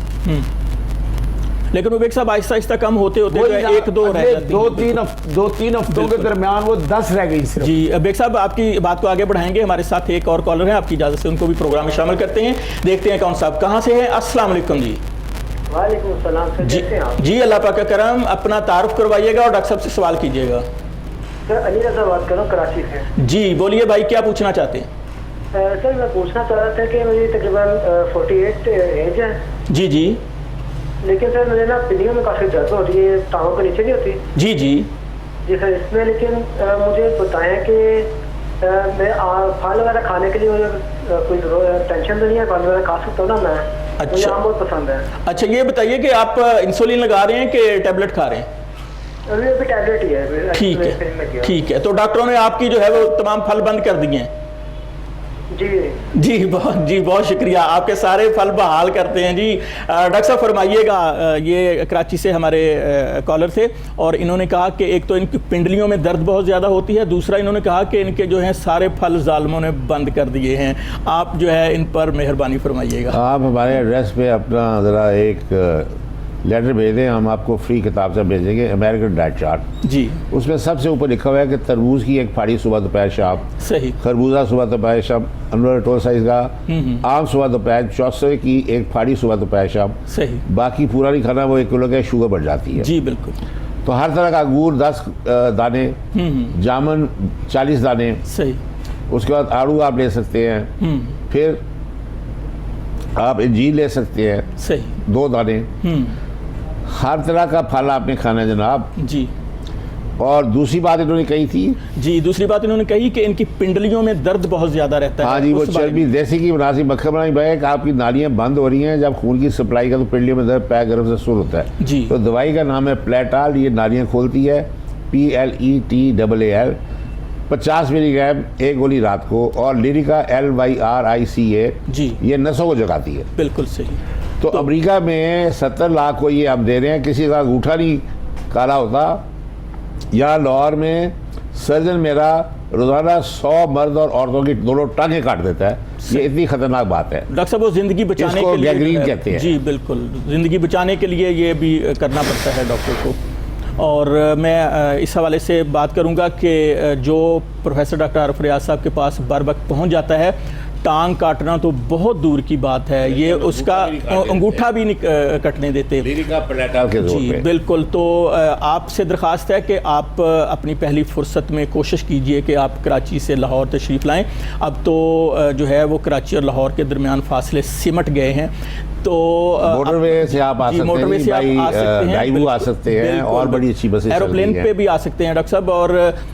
A: लेकिन वो साहब आहिस्ता आहिस्ता कम होते होते 1-2 रह जाती हैं।
C: 2-3 हफ्तों के दरमियान वो 10 रह गई सिर्फ।
A: जी, बेग साहब आपकी बात को आगे बढ़ाएंगे। हमारे साथ एक और कॉलर हैं, आपकी इजाज़त से उनको भी प्रोग्राम में शामिल करते हैं। देखते हैं कौन साहब कहाँ से हैं। अस्सलाम वालेकुम जी।
D: वालेकुम सलाम सर,
A: जी
D: कैसे हैं आप?
A: जी, अल्लाह पाक का करम। अपना तारुफ करवाइएगा और डॉक्टर साहब से सवाल कीजिएगा।
D: सर अली रजा बात कर रहा हूँ कराची से।
A: जी बोलिए भाई, क्या पूछना चाहते हैं?
D: सर मैं पूछना चाह रहा था कि मेरी तकरीबन 48 एज है,
A: जी जी
D: लेकिन सर मुझे ना पिलियों में काफ़ी दर्द हो रही है, टांगों के नीचे नहीं होती।
A: जी जी
D: जी सर, इसमें लेकिन मुझे बताएं कि मैं फल वगैरह खाने के लिए मुझे कोई टेंशन तो नहीं है? फल वगैरह खा सकता हूँ ना मैं?
A: अच्छा।
D: मुझे आम बहुत पसंद है।
A: अच्छा, ये बताइए कि आप इंसुलिन लगा रहे हैं कि टैबलेट खा रहे हैं?
D: अभी अभी टैबलेट ही है।
A: ठीक है, ठीक है। तो डॉक्टरों ने आपकी जो है वो तमाम फल बंद कर दिए हैं?
D: जी
A: बहुत शुक्रिया, आपके सारे फल बहाल करते हैं जी। डॉक्टर साहब फरमाइएगा, ये कराची से हमारे कॉलर थे और इन्होंने कहा कि एक तो इनकी पिंडलियों में दर्द बहुत ज़्यादा होती है, दूसरा इन्होंने कहा कि इनके जो हैं सारे फल जालिमों ने बंद कर दिए हैं। आप जो है इन पर मेहरबानी फरमाइएगा।
B: आप हमारे एड्रेस पे अपना ज़रा एक लेटर भेज दें, हम आपको फ्री किताब से भेजेंगे, अमेरिकन डाइट चार्ट।
A: जी,
B: उसमें सबसे ऊपर लिखा हुआ है कि तरबूज की एक फाड़ी सुबह दोपहर शाम,
A: सही।
B: खरबूजा सुबह दोपहर शाम, अनवर टोल साइज का, आम सुबह दोपहर, चौसे की एक फाड़ी सुबह दोपहर शाम,
A: सही।
B: बाकी पूरा नहीं खाना, वो 1 किलो का शुगर बढ़ जाती है।
A: जी बिल्कुल।
B: तो हर तरह का अंगूर 10 दाने, जामुन 40 दाने,
A: सही।
B: उसके बाद आड़ू आप ले सकते हैं, फिर आप इंजीर ले सकते हैं,
A: सही।
B: 2 दाने। हर तरह का फल आपने खाना है जनाब।
A: जी।
B: और दूसरी बात इन्होंने कही थी,
A: जी दूसरी बात इन्होंने कही कि इनकी पिंडलियों में दर्द बहुत ज़्यादा रहता है।
B: हाँ जी, वो
A: उस बारे
B: चर्बी
A: में।
B: जैसे कि मुनासिब मक्खन बनाई बैग, आपकी नालियाँ बंद हो रही हैं, जब खून की सप्लाई का तो पिंडलियों में दर्द पैर गर्म से शुरू होता है।
A: जी।
B: तो दवाई का नाम है प्लेटाल, ये नालियाँ खोलती है, PLETAAL, 50 मिलीग्राम एक गोली रात को, और लिरिका LYRICA,
A: जी
B: ये नसों को जगाती है।
A: बिल्कुल सही।
B: तो अमेरिका में 70 लाख को ये आप दे रहे हैं, किसी का अंगूठा नहीं काला होता। यहाँ लाहौर में सर्जन मेरा रोजाना 100 मर्द और औरतों की दोनों टांगें काट देता है। ये इतनी खतरनाक बात है।
A: डॉक्टर साहब वो जिंदगी बचाने
B: इसको
A: के लिए
B: गैंग्रीन कहते हैं।
A: जी बिल्कुल, जिंदगी बचाने के लिए ये भी करना पड़ता है डॉक्टर को। और मैं इस हवाले से बात करूंगा कि जो प्रोफेसर डॉक्टर आरिफ रियाज साहब के पास बर वक्त पहुंच जाता है, टांग काटना तो बहुत दूर की बात है, ये उसका अंगूठा भी नहीं कटने देते।
B: लिरिका प्लेटाल के जोर
A: जी
B: पे।
A: बिल्कुल। तो आपसे दरख्वास्त है कि आप अपनी पहली फुर्सत में कोशिश कीजिए कि आप कराची से लाहौर तशरीफ़ लाएं। अब तो जो है वो कराची और लाहौर के दरमियान फासले सिमट गए हैं। तो
B: मोटरवे से आप आ सकते हैं,
A: मोटरवे से आप आ सकते हैं,
B: ड्राइव आ सकते हैं, और बड़ी अच्छी बसें
A: एरोप्लेन पे भी आ सकते हैं डॉक्टर साहब, और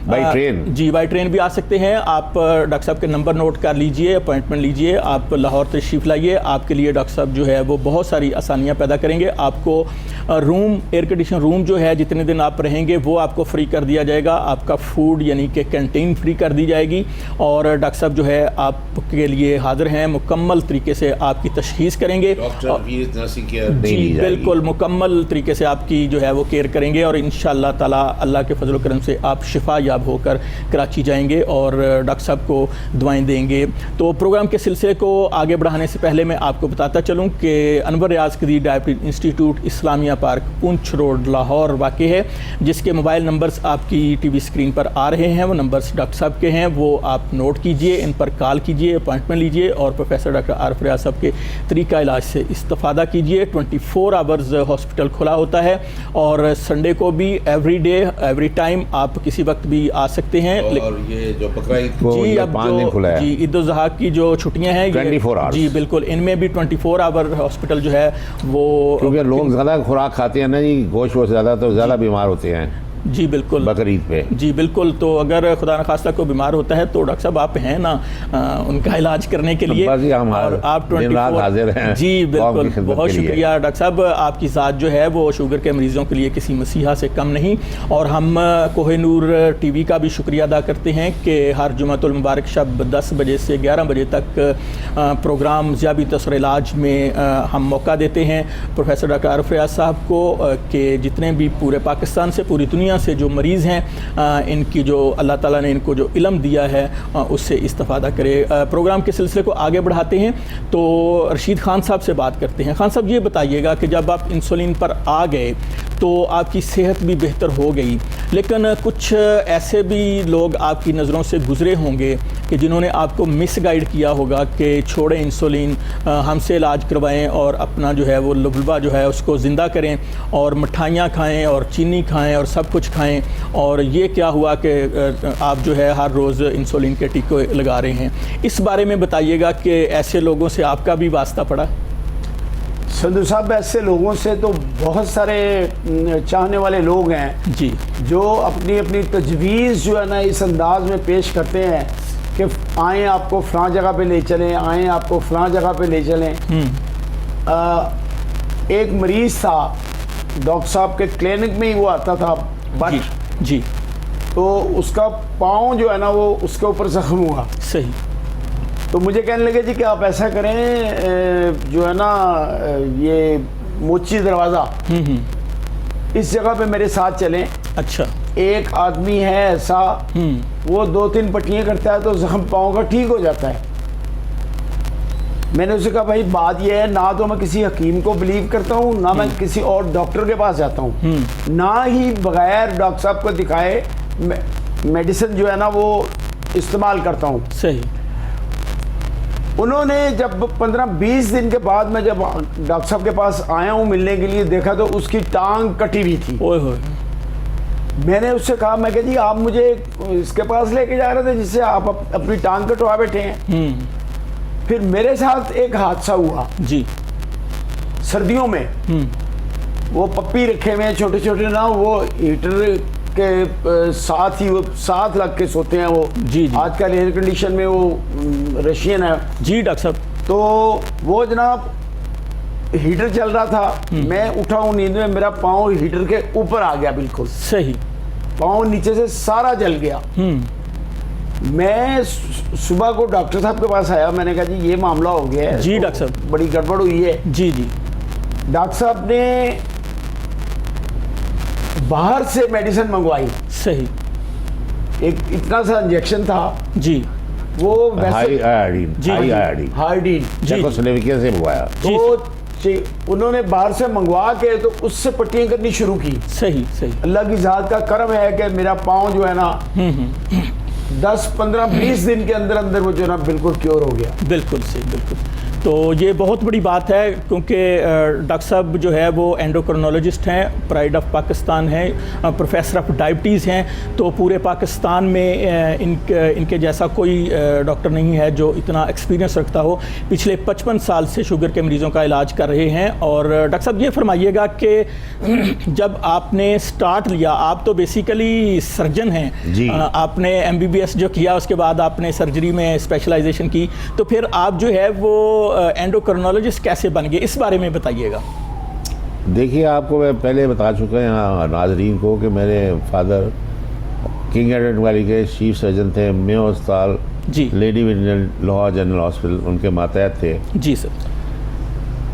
B: बाई ट्रेन।
A: जी बाई ट्रेन भी आ सकते हैं। आप डॉक्टर साहब के नंबर नोट कर लीजिए, अपॉइंटमेंट लीजिए, आप लाहौर तशरीफ़ लाइए। आपके लिए डॉक्टर साहब जो है वो बहुत सारी आसानियाँ पैदा करेंगे। आपको रूम, एयर कंडीशन रूम जो है, जितने दिन आप रहेंगे वो आपको फ्री कर दिया जाएगा। आपका फूड यानी कि कैंटीन फ्री कर दी जाएगी, और डॉक्टर साहब जो है आपके लिए हाजिर हैं, मुकम्मल तरीके से आपकी तशखीस करेंगे। जी बिल्कुल, मुकम्मल तरीके से आपकी जो है वो केयर करेंगे, और इंशाअल्लाह ताला अल्लाह के फजल करम से आप शिफा याब होकर कराची जाएंगे और डॉक्टर साहब को दुआएं देंगे। तो प्रोग्राम के सिलसिले को आगे बढ़ाने से पहले मैं आपको बताता चलूँ कि Anwar Riaz Qadeer diabetes institute Islamia park Poonch road Lahore वाक़ है, जिसके मोबाइल नंबर्स आपकी टीवी स्क्रीन पर आ रहे हैं। वो नंबर्स डॉक्टर साहब के हैं, वो आप नोट कीजिए, इन पर कॉल कीजिए, अपॉइंटमेंट लीजिए, और प्रोफेसर डॉक्टर आरिफ रियाज साहब के तरीका इलाज से इस्तेफादा कीजिए। 24 आवर्स हॉस्पिटल खुला होता है, और संडे को भी एवरी डे एवरी टाइम आप किसी वक्त भी आ सकते हैं।
B: और ये जो बकरा ईद को
A: जी
B: ये
A: अब
B: 5 दिन खुला है।
A: जी ईद उल ज़ुहा की जो छुट्टियां हैं
B: 24 आवर्स।
A: जी बिल्कुल, इनमें भी 24 आवर हॉस्पिटल जो है वो,
B: क्योंकि लोग ज़्यादा खुराक खाते हैं ना जी, गोश्त वोश्त ज़्यादा, तो ज़्यादा बीमार होते हैं
A: जी बिल्कुल
B: बकरीद पे।
A: जी बिल्कुल। तो अगर खुदा न खास्ता को बीमार होता है तो डॉक्टर साहब आप हैं ना उनका इलाज करने के लिए,
B: बस हम
A: और आप 24
B: हाजिर हैं।
A: जी बिल्कुल, बहुत
B: के लिए।
A: शुक्रिया डॉक्टर साहब। आपकी ज़ात जो है वो शुगर के मरीज़ों के लिए किसी मसीहा से कम नहीं। और हम कोहिनूर टीवी का भी शुक्रिया अदा करते हैं कि हर जुमातुल मुबारक शब 10 बजे से 11 बजे तक प्रोग्राम ज़ियाबी तसर इलाज में हम मौका देते हैं प्रोफेसर डॉक्टर आरिफ रियाज साहब को कि जितने भी पूरे पाकिस्तान से, पूरी दुनिया से जो मरीज़ हैं, इनकी जो अल्लाह ताला ने इनको जो इल्म दिया है उससे इस्तेफादा करे। प्रोग्राम के सिलसिले को आगे बढ़ाते हैं तो रशीद खान साहब से बात करते हैं। खान साहब ये बताइएगा कि जब आप इंसुलिन पर आ गए तो आपकी सेहत भी बेहतर हो गई, लेकिन कुछ ऐसे भी लोग आपकी नज़रों से गुज़रे होंगे कि जिन्होंने आपको मिसगाइड किया होगा कि छोड़ें इंसुलिन, हमसे इलाज करवाएं और अपना जो है वो लबुलबा जो है उसको ज़िंदा करें, और मिठाइयाँ खाएं और चीनी खाएं और सब कुछ खाएं, और ये क्या हुआ कि आप जो है हर रोज़ इंसुलिन के टीके लगा रहे हैं। इस बारे में बताइएगा कि ऐसे लोगों से आपका भी वास्ता पड़ा?
C: संधू साहब, ऐसे लोगों से तो बहुत सारे चाहने वाले लोग हैं
A: जी, जो
C: अपनी अपनी तजवीज़ जो है ना इस अंदाज में पेश करते हैं कि आएँ आपको फ़लाँ जगह पे ले चलें, आएँ आपको फ़लाँ जगह पे ले चलें। एक मरीज़ था, डॉक्टर साहब के क्लिनिक में ही वो आता था, बट
A: जी
C: तो उसका पाँव जो है ना वो उसके ऊपर ज़ख्म हुआ।
A: सही।
C: तो मुझे कहने लगे जी कि आप ऐसा करें, जो है ना ये मोची दरवाज़ा, इस जगह पे मेरे साथ चलें।
A: अच्छा।
C: एक आदमी है ऐसा, वो 2-3 पट्टियाँ करता है तो जख्म पाँव का ठीक हो जाता है। मैंने उसे कहा भाई बात यह है, ना तो मैं किसी हकीम को बिलीव करता हूँ, ना मैं किसी और डॉक्टर के पास जाता हूँ, ना ही बगैर डॉक्टर साहब को दिखाए मेडिसिन जो है ना वो इस्तेमाल करता हूँ।
A: सही।
C: उन्होंने जब 15-20 दिन के बाद मैं जब डॉक्टर साहब के पास आया हूँ मिलने के लिए, देखा तो उसकी टांग कटी हुई थी।
A: ओए होए।
C: मैंने उससे कहा, मैं कहा जी आप मुझे इसके पास लेके जा रहे थे जिससे आप अपनी टांग कटवा बैठे हैं। फिर मेरे साथ एक हादसा हुआ
A: जी,
C: सर्दियों में। वो पप्पी रखे हुए छोटे छोटे ना, वो हीटर के साथ ही वो साथ लग के सोते हैं वो।
A: जी, जी।
C: आजकल एयर कंडीशन में वो रशियन है।
A: जी डॉक्टर साहब।
C: तो वो जनाब हीटर चल रहा था, मैं उठा हूँ नींद में, मेरा पाँव हीटर के ऊपर आ गया, बिल्कुल
A: सही।
C: पाँव नीचे से सारा जल गया। मैं सुबह को डॉक्टर साहब के पास आया, मैंने कहा जी ये मामला हो गया है।
A: जी
C: तो
A: डॉक्टर साहब।
C: बड़ी गड़बड़ हुई है।
A: जी जी।
C: डॉक्टर साहब ने बाहर से मेडिसिन मंगवाई,
A: सही।
C: एक इतना सा इंजेक्शन था
A: जी।
C: वो
B: हाई आयोडीन,
A: जी,
B: हाई
A: जी।
B: आयोडीन
C: हार्डीन।
A: जी।
B: चेकोस्लोवाकिया से मंगवाया।
C: तो उन्होंने बाहर से मंगवा के तो उससे पट्टियां करनी शुरू की।
A: सही सही।
C: अल्लाह की ज़ात का करम है कि मेरा पाँव जो है ना 10, 15, 20 दिन के अंदर अंदर वो जो है ना बिल्कुल क्योर हो गया।
A: बिल्कुल सही, बिल्कुल। तो ये बहुत बड़ी बात है, क्योंकि डॉक्टर साहब जो है वो एंडोक्रोनोलॉजिस्ट हैं, प्राइड ऑफ पाकिस्तान हैं, प्रोफेसर ऑफ डायबिटीज़ हैं। तो पूरे पाकिस्तान में इनके जैसा कोई डॉक्टर नहीं है जो इतना एक्सपीरियंस रखता हो। पिछले 55 साल से शुगर के मरीज़ों का इलाज कर रहे हैं। और डॉक्टर साहब ये फरमाइएगा कि जब आपने स्टार्ट लिया, आप तो बेसिकली सर्जन हैं
B: जी।
A: आपने MBBS जो किया, उसके बाद आपने सर्जरी में स्पेशलाइजेशन की, तो फिर आप जो है वो एंडोक्रोनोलॉजिस्ट कैसे बन गए, इस बारे में बताइएगा।
B: देखिए, आपको मैं पहले बता चुका हूँ यहाँ नाजरीन को कि मेरे फादर किंग एडवर्ड वैली के चीफ सर्जन थे, मेयो अस्पताल,
A: जी।
B: लेडी विंडल लाहौर जनरल हॉस्पिटल, उनके मातहत थे।
A: जी सर।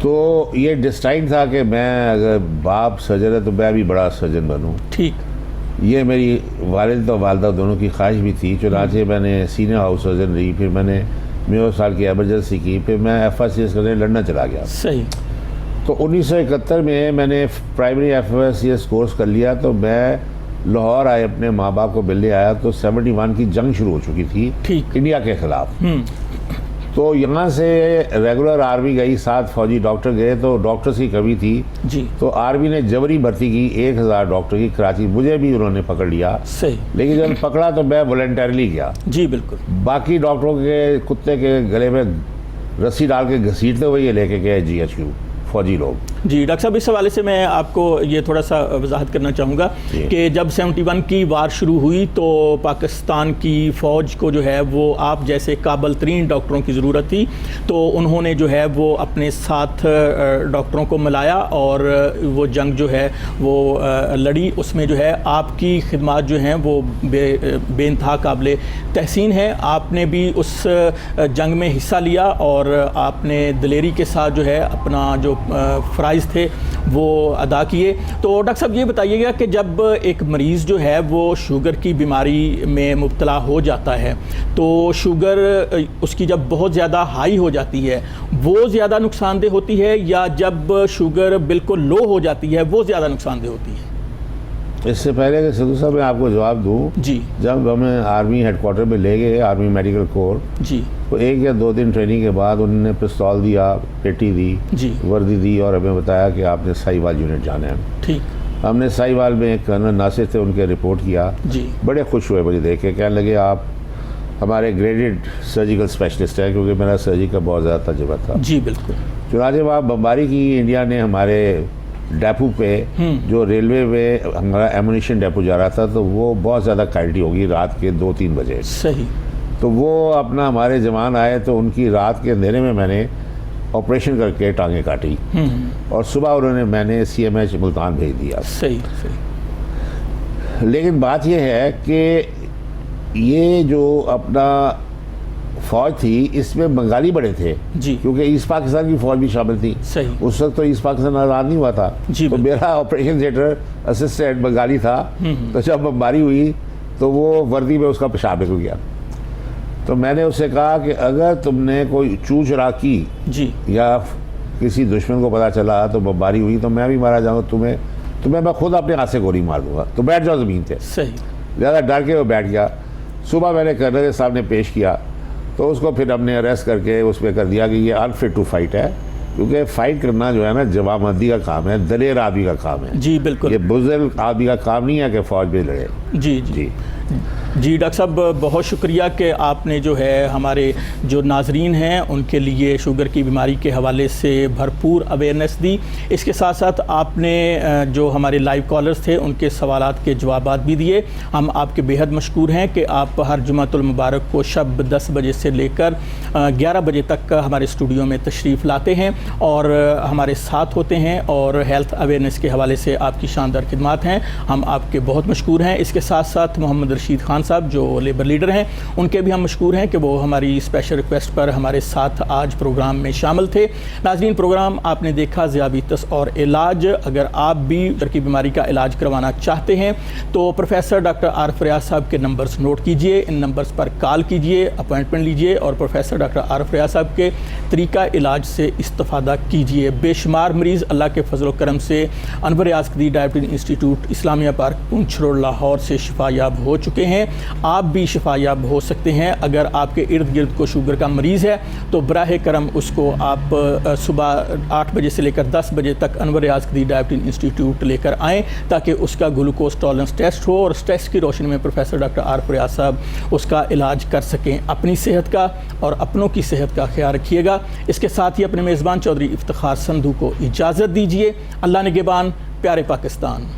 B: तो ये डिसाइड था कि मैं अगर बाप सर्जन है तो मैं भी बड़ा सर्जन बनूँ।
A: ठीक।
B: ये मेरी वालिद और वालदा दोनों की ख्वाहिश भी थी। चुनाचे मैंने सीनियर हाउस सर्जन रही, फिर मैंने मेयो साल की एमरजेंसी की, फिर मैं FRCS करने लंदन चला गया।
A: सही।
B: तो 1971 में मैंने प्राइमरी FRCS कोर्स कर लिया। तो मैं लाहौर आए, अपने माँ बाप को मिलने आया, तो 71 की जंग शुरू हो चुकी थी
A: ठीक।
B: इंडिया के खिलाफ। तो यहाँ से रेगुलर आर्मी गई, 7 फौजी डॉक्टर गए, तो डॉक्टर्स की कमी थी।
A: जी।
B: तो आर्मी ने जबरी भर्ती की 1000 डॉक्टर की कराची, मुझे भी उन्होंने पकड़ लिया।
A: सही।
B: लेकिन जब पकड़ा तो मैं वॉलंटरली गया।
A: जी बिल्कुल।
B: बाकी डॉक्टरों के कुत्ते के गले में रस्सी डाल के घसीटते हुए ये लेके गए GHQ फौजी लोग।
A: जी डॉक्टर साहब, इस हवाले से मैं आपको ये थोड़ा सा वजाहत करना चाहूँगा कि जब 71 की वार शुरू हुई तो पाकिस्तान की फ़ौज को जो है वो आप जैसे काबिल तरीन डॉक्टरों की ज़रूरत थी। तो उन्होंने जो है वो अपने साथ डॉक्टरों को मिलाया और वो जंग जो है वो लड़ी। उसमें जो है आपकी खिदमत जो हैं वो बेइंतहा काबिल तहसीन है। आपने भी उस जंग में हिस्सा लिया और आपने दिलेरी के साथ जो है अपना जो फ़राइज़ थे वो अदा किए। तो डॉक्टर साहब ये बताइएगा कि जब एक मरीज़ जो है वो शुगर की बीमारी में मुब्तला हो जाता है तो शुगर उसकी जब बहुत ज़्यादा हाई हो जाती है वो ज़्यादा नुकसानदेह होती है, या जब शुगर बिल्कुल लो हो जाती है वो ज़्यादा नुकसानदेह होती है?
B: इससे पहले कि सिद्धू साहब मैं आपको जवाब दूं,
A: जी।
B: जब हमें आर्मी हेडक्वार्टर में ले गए, आर्मी मेडिकल कोर,
A: जी।
B: तो 1 या 2 दिन ट्रेनिंग के बाद उन्होंने पिस्तौल दिया, पेटी दी,
A: जी।
B: वर्दी दी और हमें बताया कि आपने साहिवाल यूनिट जाना है।
A: ठीक।
B: हमने साहिवाल में एक कर्नल नासिर थे, उनके रिपोर्ट किया।
A: जी।
B: बड़े खुश हुए मुझे देख के, कहने लगे आप हमारे ग्रेडेड सर्जिकल स्पेशलिस्ट हैं, क्योंकि मेरा सर्जरी का बहुत ज़्यादा तजुर्बा था।
A: जी बिल्कुल।
B: चुनाचे वहाँ बमबारी की इंडिया ने हमारे डेपो पे, जो रेलवे में हमारा एमुनिशन डेपो जा रहा था, तो वो बहुत ज़्यादा कैजुअल्टी होगी रात के 2-3 बजे।
A: सही।
B: तो वो अपना हमारे जवान आए तो उनकी रात के अंधेरे में मैंने ऑपरेशन करके टांगें काटी और सुबह मैंने CMH मुल्तान भेज दिया।
A: सही सही।
B: लेकिन बात यह है कि ये जो अपना फ़ौज थी इसमें बंगाली बड़े थे
A: जी।
B: क्योंकि ईस्ट पाकिस्तान की फ़ौज भी शामिल थी।
A: सही।
B: उस वक्त तो ईस्ट पाकिस्तान आज़ाद नहीं हुआ था।
A: जी,
B: तो मेरा ऑपरेशन थिएटर असिस्टेंट बंगाली था। तो जब बमबारी हुई तो वो वर्दी में उसका पेशाब निकल गया। तो मैंने उससे कहा कि अगर तुमने कोई चू चुरा की
A: जी
B: या किसी दुश्मन को पता चला तो बमबारी हुई तो मैं भी मारा जाऊँगा, तुम्हें मैं खुद अपने हाथ से गोली मार दूंगा, तो बैठ जाओ ज़मीन पे।
A: सही।
B: ज़्यादा डर के वो बैठ गया। सुबह मैंने कर्नल के सामने पेश किया तो उसको फिर हमने अरेस्ट करके उसमें कर दिया कि ये अनफिट टू फाइट है, क्योंकि फ़ाइट करना जो है ना जवाबमंदी का काम है, दलेर आदमी का काम है।
A: जी बिल्कुल।
B: ये बुज़दिल आदमी का काम नहीं है कि फ़ौज में लड़े।
A: जी जी, जी। जी डॉक्टर साहब, बहुत शुक्रिया कि आपने जो है हमारे जो नाजरीन हैं उनके लिए शुगर की बीमारी के हवाले से भरपूर अवेयरनेस दी। इसके साथ साथ आपने जो हमारे लाइव कॉलर्स थे उनके सवालात के जवाबात भी दिए। हम आपके बेहद मशकूर हैं कि आप हर जुमातुल मुबारक को शब 10 बजे से लेकर 11 बजे तक हमारे स्टूडियो में तशरीफ़ लाते हैं और हमारे साथ होते हैं और हेल्थ अवेयरनेस के हवाले से आपकी शानदार खिदमत हैं। हम आपके बहुत मशकूर हैं। इसके साथ साथ मोहम्मद रशीद खान साहब जो लेबर लीडर हैं, उनके भी हम मशकूर हैं कि वो हमारी स्पेशल रिक्वेस्ट पर हमारे साथ आज प्रोग्राम में शामिल थे। नाज़रीन, प्रोग्राम आपने देखा ज़ियाबीतस और इलाज। अगर आप भी शुगर की बीमारी का इलाज करवाना चाहते हैं तो प्रोफेसर डॉक्टर आरिफ रियाज साहब के नंबर्स नोट कीजिए, इन नंबर्स पर कॉल कीजिए, अपॉइंटमेंट लीजिए और प्रोफेसर डॉक्टर आरिफ रियाज साहब के तरीका इलाज से इस्तिफ़ादा कीजिए। बेशुमार मरीज़ अल्लाह के फजल करम से Anwar Riaz Qadeer diabetes institute Islamia park Poonch road Lahore से शिफायाब हो चुके हैं। आप भी शिफायाब हो सकते हैं। अगर आपके इर्द गिर्द को शुगर का मरीज़ है तो बराह करम उसको आप सुबह 8 बजे से लेकर 10 बजे तक अनवर रियाज कदीर डायबिटीज़ इंस्टीट्यूट लेकर आएँ ताकि उसका ग्लूकोज टॉलरेंस टेस्ट हो और उस टेस्ट की रोशनी में प्रोफेसर डॉक्टर आरिफ रियाज साहब उसका इलाज कर सकें। अपनी सेहत का और अपनों की सेहत का ख्याल रखिएगा। इसके साथ ही अपने मेज़बान चौधरी इफ्तिखार संधू को इजाज़त दीजिए। अल्लाह निगहबान, प्यारे पाकिस्तान।